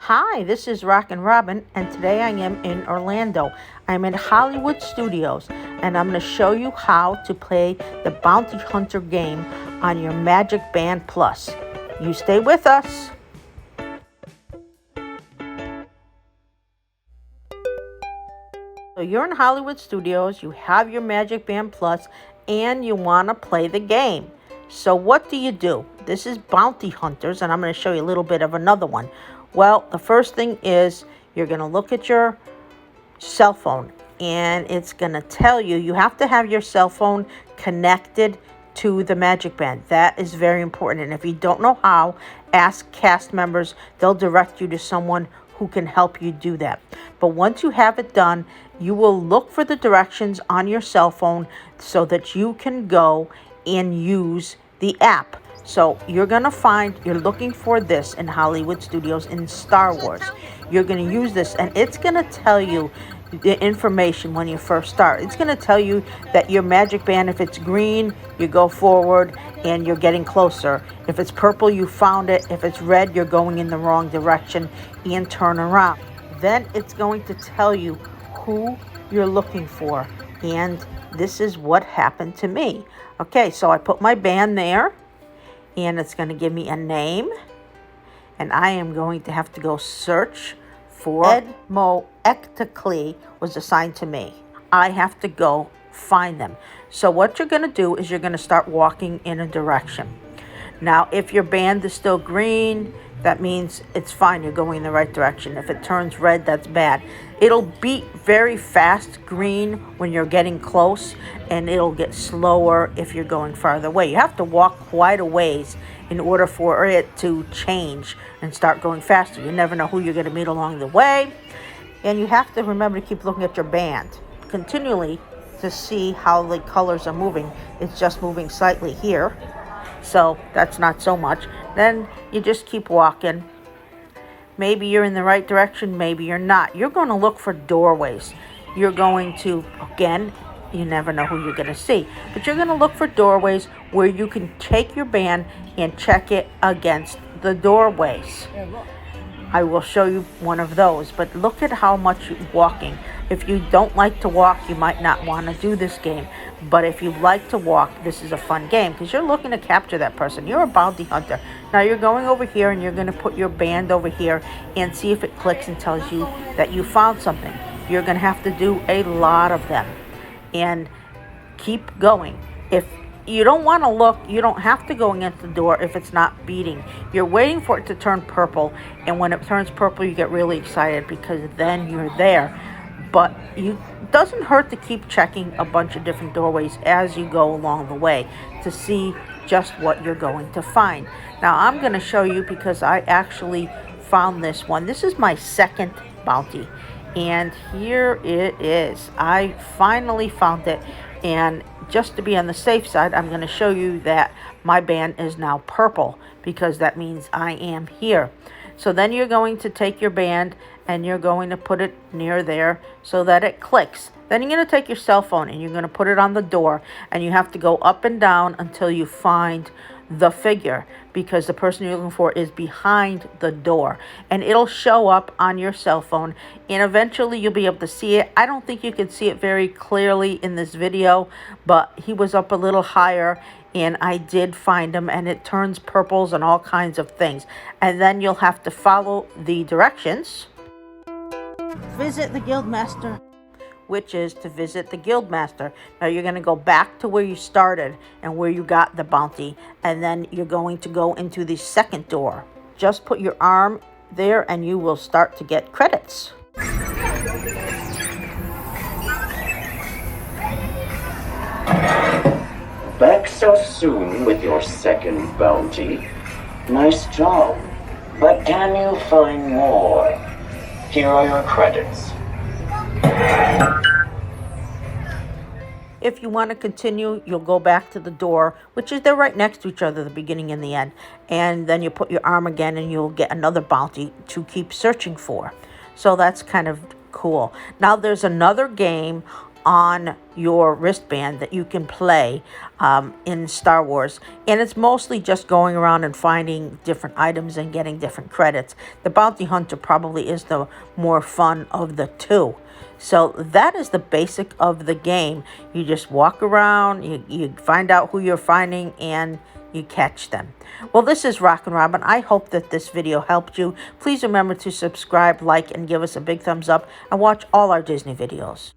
Hi, this is Rockin' Robin, and today I am in Orlando. I'm in Hollywood Studios, and I'm going to show you how to play the Bounty Hunter game on your Magic Band Plus. You stay with us. So you're in Hollywood Studios, you have your Magic Band Plus, and you want to play the game. So what do? This is Bounty Hunters, and I'm going to show you a little bit of another one. Well, the first thing is you're going to look at your cell phone, and it's going to tell you, you have to have your cell phone connected to the Magic Band. That is very important, and if you don't know how, ask cast members. They'll direct you to someone who can help you do that. But once you have it done, you will look for the directions on your cell phone so that you can go and use the app. So you're looking for this in Hollywood Studios in Star Wars. You're going to use this, and it's going to tell you the information when you first start. It's going to tell you that your Magic Band, if it's green, you go forward and you're getting closer. If it's purple, you found it. If it's red, you're going in the wrong direction and turn around. Then it's going to tell you who you're looking for. And this is what happened to me. Okay, so I put my band there, and it's going to give me a name, and I am going to have to go search for Aquatica was assigned to me. I have to go find them. So what you're going to do is you're going to start walking in a direction. Now, if your band is still green, that means it's fine. You're going in the right direction. If it turns red, that's bad. It'll beat very fast green when you're getting close, and it'll get slower if you're going farther away. You have to walk quite a ways in order for it to change and start going faster. You never know who you're going to meet along the way. And you have to remember to keep looking at your band continually to see how the colors are moving. It's just moving slightly here, so that's not so much. Then you just keep walking. Maybe you're in the right direction, maybe you're not. You're going to look for doorways. You're going to, again, you never know who you're going to see, but you're going to look for doorways where you can take your band and check it against the doorways. I will show you one of those, but look at how much walking. If you don't like to walk, you might not want to do this game. But if you like to walk, this is a fun game because you're looking to capture that person. You're a bounty hunter. Now you're going over here, and you're going to put your band over here and see if it clicks and tells you that you found something. You're going to have to do a lot of them and keep going. If you don't want to look, you don't have to go against the door if it's not beating. You're waiting for it to turn purple, and when it turns purple, you get really excited because then you're there. But it doesn't hurt to keep checking a bunch of different doorways as you go along the way to see just what you're going to find. Now I'm going to show you because I actually found this one. This is my second bounty, and here it is. I finally found it, and just to be on the safe side, I'm going to show you that my band is now purple because that means I am here. So then you're going to take your band and you're going to put it near there so that it clicks. Then you're going to take your cell phone and you're going to put it on the door, and you have to go up and down until you find the figure because the person you're looking for is behind the door, and it'll show up on your cell phone, and eventually you'll be able to see it. I don't think you can see it very clearly in this video, but he was up a little higher, and I did find him, and it turns purples and all kinds of things. And then you'll have to follow the directions. Visit the Guildmaster, which is to visit the Guildmaster. Now you're going to go back to where you started and where you got the bounty, and then you're going to go into the second door. Just put your arm there and you will start to get credits. Back so soon with your second bounty. Nice job. But can you find more? Here are your credits. If you want to continue, you'll go back to the door, which is they're right next to each other, the beginning and the end. And then you put your arm again and you'll get another bounty to keep searching for. So that's kind of cool. Now there's another game on your wristband that you can play in Star Wars. And it's mostly just going around and finding different items and getting different credits. The Bounty Hunter probably is the more fun of the two. So that is the basic of the game. You just walk around, you find out who you're finding, and you catch them. Well, this is Rockin' Robin. I hope that this video helped you. Please remember to subscribe, like, and give us a big thumbs up, and watch all our Disney videos.